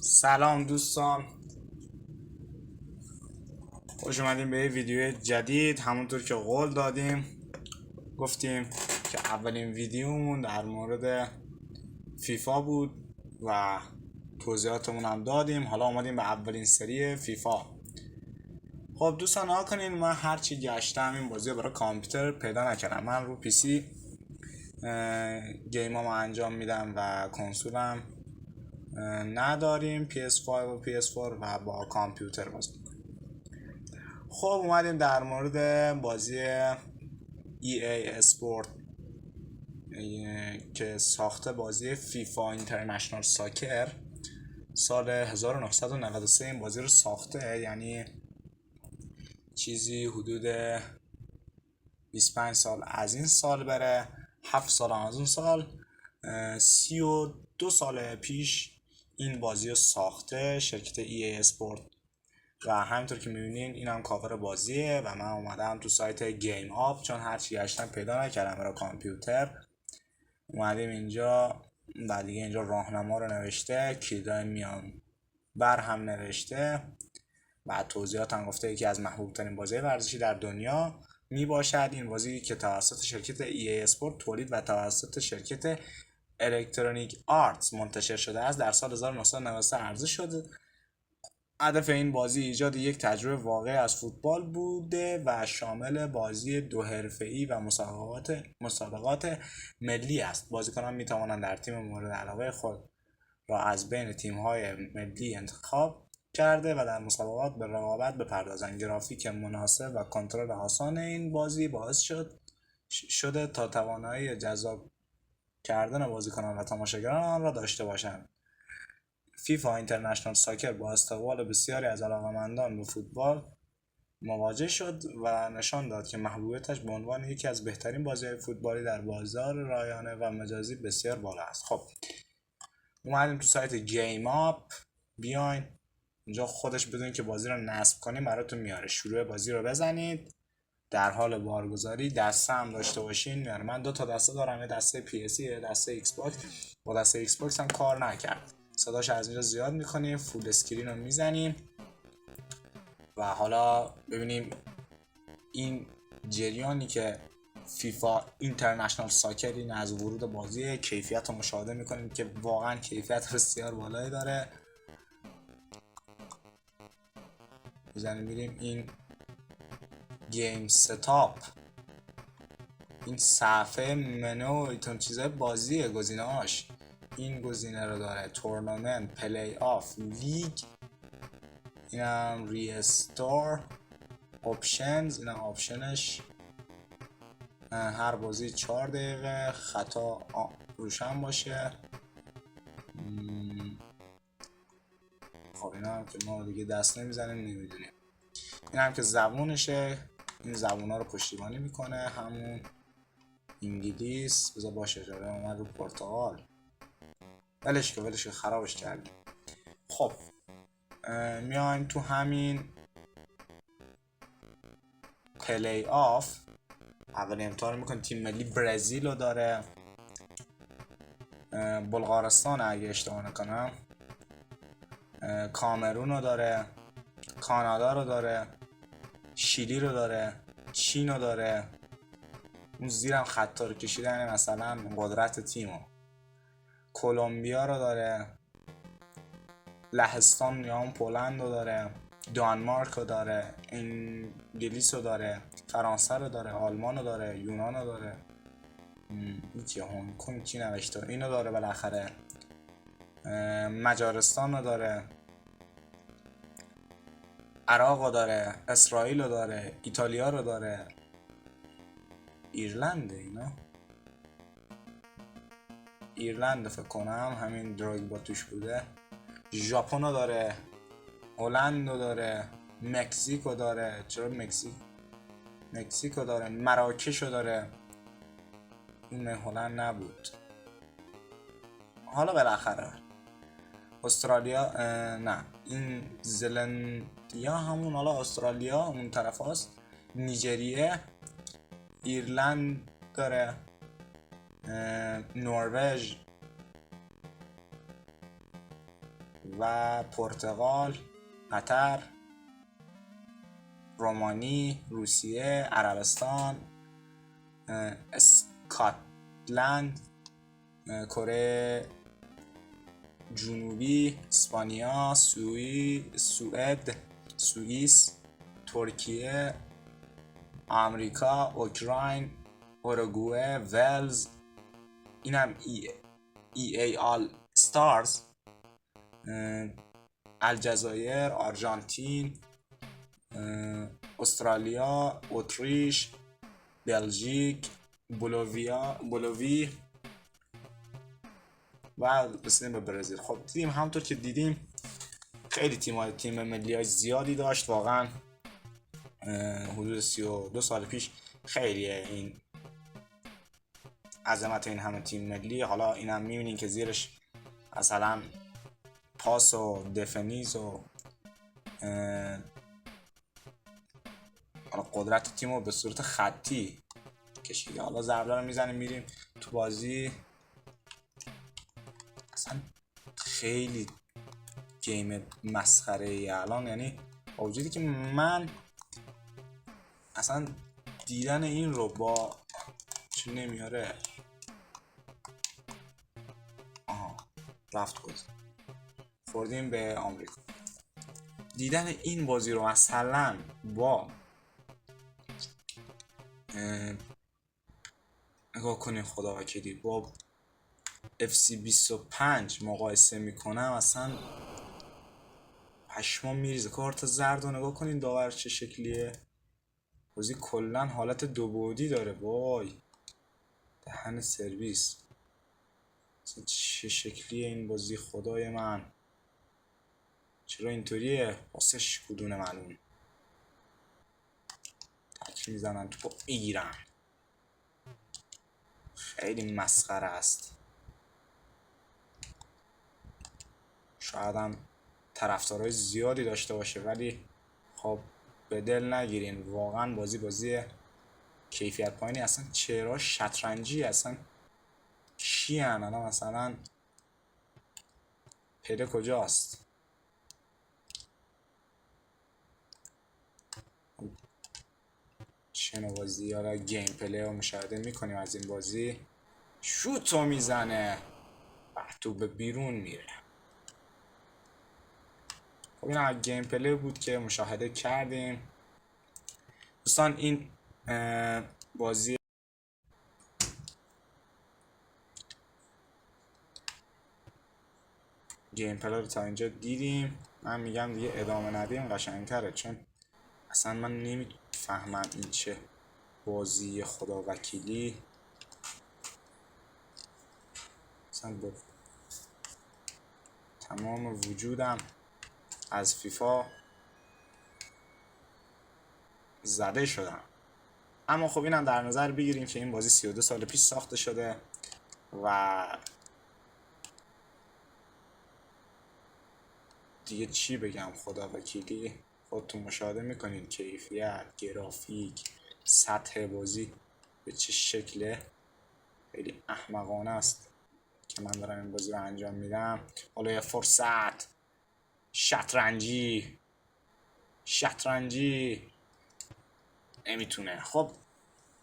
سلام دوستان، خوش اومدیم به یه ویدیو جدید. همونطور که قول دادیم گفتیم که اولین ویدیومون در مورد فیفا بود و توضیحاتمون هم دادیم. حالا اومدیم به اولین سری فیفا. خب دوستان ها کنین، من هرچی گشتم این بازی برای کامپیوتر پیدا نکردم. من رو پیسی گیمامو انجام میدم و کنسولم نداریم، PS5 و PS4 و با کامپیوتر بازی. خب اومدیم در مورد بازی EA اسپورت که ساخته بازی فیفا اینترنشنال ساکر سال 1993 این بازی رو ساخته، یعنی چیزی حدود 25 سال از این سال بره، 7 سال از اون سال، 32 سال پیش این بازی رو ساخته شرکت EA اسپورت. و همینطور که میبینین این هم کاور بازیه و من اومدم تو سایت گیم آپ، چون هرچی گشتم پیدا نکردم برای کامپیوتر. اومدیم اینجا و دیگه اینجا راهنما رو نوشته، کلیدای میان بر هم نوشته و توضیحات هم گفته یکی از محبوب ترین بازی ورزشی در دنیا می باشد. این بازی که توسط شرکت EA اسپورت تولید و توسط شرکت الکترونیک آرتس منتشر شده است، در سال 1993 عرضه شده. هدف این بازی ایجاد یک تجربه واقعی از فوتبال بوده و شامل بازی دو حرفه‌ای و مسابقات ملی است. بازیکنان می توانند در تیم مورد علاقه خود را از بین تیم‌های ملی انتخاب کرده و در مسابقات به رقابت بپردازند. گرافیک مناسب و کنترل آسان این بازی باعث شده تا توانایی جذاب کردن بازیکنان و تماشاگران آن را داشته باشند. فیفا اینترنشنال ساکر با استقبال بسیاری از علاقه‌مندان به فوتبال مواجه شد و نشان داد که محبوبیتش به عنوان یکی از بهترین بازی‌های فوتبالی در بازار رایانه و مجازی بسیار بالا است. خب اومدیم تو سایت گیم آپ، بیاین اینجا خودش بدون که بازی رو نصب کنیم براتون میاره. شروع بازی رو بزنید، در حال بارگذاری دسته هم داشته باشین میاره. من 2 تا دسته دارم، یه دسته پی اس یه دسته ایکس باکس. با دسته ایکس باکس هم کار نکرد، صداش از اینجا زیاد میکنیم، فول اسکرین رو میزنیم و حالا ببینیم این جریانی که فیفا اینترنشنال ساکر این از ورود بازی کیفیت رو مشاهده میکنیم که واقعا کیفیت بسیار بالایی داره. بزنیم میریم این گیم ستاپ، این صفحه منو ایتون چیزای بازیه، گزینه هاش این گزینه رو داره: تورنمنت، پلی آف، لیگ، اینم ریستور، آپشنز، اینم آپشنش. هر بازی 4 دقیقه، خطا روشن باشه. خب اینا هم که ما دیگه دست نمیزنیم نمیدونیم. این هم که زبونشه، این زبونا رو پشتیبانی میکنه، همون انگلیس. بذار باشه جاره اومد رو پرتغال، ولش که خرابش کردیم. خب میایم تو همین پلی آف، اول امتحان میکنه. تیم ملی برزیل رو داره، بلغارستان اگه اشتباه نکنم، کامرون رو داره، کانادا رو داره، شیلی رو داره، چین رو داره. اون زیرم خطا رو کشیدن مثلا قدرت تیمو. کلمبیا رو داره، لهستان یا اون پولند رو داره، دانمارک رو داره، انگلیس رو داره، فرانسه رو داره، آلمان رو داره، یونان رو داره. این که هنگ کنگ چی نوشته اینو داره بالاخره. مجارستان رو داره، عراق رو داره، اسرائیل رو داره، ایتالیا رو داره، ایرلنده، اینا ایرلند فکر کنم، همین دراگ با توش بوده. ژاپن رو داره، هلند رو داره، مکزیک رو داره. چرا مکزیک رو داره، مراکش رو داره. این هلند نبود. حالا بالاخره استرالیا، نه این زلندیا همون، حالا استرالیا اون طرف هست. نیجریه، ایرلند داره، نروژ و پرتغال، قطر، رومانی، روسیه، عربستان، اسکاتلند، کره جنوبی، اسپانیا، سوئد، سوئیس، ترکیه، آمریکا، اوکراین، اوروگوئه، ولز، اینم ای آل ستارز، الجزایر، آرژانتین، استرالیا، اتریش، بلژیک، بولوی و رسیدیم به برزیل. خب دیدیم همونطور که دیدیم خیلی تیم ملی های زیادی داشت واقعا. حدود 32 سال پیش خیلیه این عظمت این همه تیم ملی. حالا اینم میبینین که زیرش مثلا پاس و دفنیز و قدرت تیم رو به صورت خطی کشیده. حالا ضربه رو میزنیم میریم تو بازی. اصلا خیلی گیم مسخره ای الان، یعنی با وجودی که من اصلا دیدن این رو با چی نمیاره. رفت گذار خوردیم به آمریکا. دیدن این بازی رو مثلا با نگاه کنین خدا وکیلی با FC 25 مقایسه میکنم، اصلا پشمام میریزه. کارت زرد رو نگاه کنین داور چه شکلیه. بازی کلا حالت دو بعدی داره. وای دهن سرویس، اصلا چه شکلیه این بازی خدای من. چرا اینطوریه؟ واسش کدونه معلوم. تک میزنن تو میگیرن. خیلی مسخره است. شاید هم طرفدارای زیادی داشته باشه، ولی خب به دل نگیرین. واقعا بازی کیفیت پایینی. اصلا چهره شطرنجی، اصلا کیان الان؟ مثلا پله کجاست؟ چه نوع بازی؟ حالا گیم پلی رو مشاهده میکنیم از این بازی. شوتو میزنه تو به بیرون میره. خب این هم گیم پلی بود که مشاهده کردیم دوستان. این بازی گیم پلی رو تا اینجا دیدیم. من میگم دیگه ادامه ندیم قشنگتره، چون اصلا من نمیفهمم این چه بازی خدا وکیلی. اصلا با تمام وجودم از فیفا زده شدم. اما خب اینم در نظر بگیریم که این بازی 32 سال پیش ساخته شده و دیگه چی بگم خدا وکیلی. خودتون مشاهده میکنید کیفیت، گرافیک، سطح بازی به چه شکله. خیلی احمقانه است که من دارم این بازی رو انجام میدم. حالا یه فرصت شطرنجی نمیتونه. خب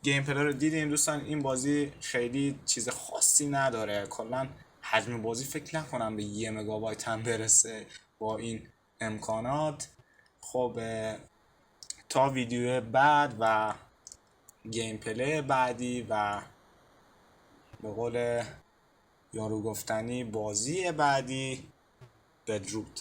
گیم پلی رو دیدیم دوستان. این بازی خیلی چیز خاصی نداره. کلا حجم بازی فکر نکنم به 1 مگابایت هم برسه با این امکانات. خب تا ویدیو بعد و گیم پلی بعدی و به قول یارو گفتنی بازی بعدی، بدرود.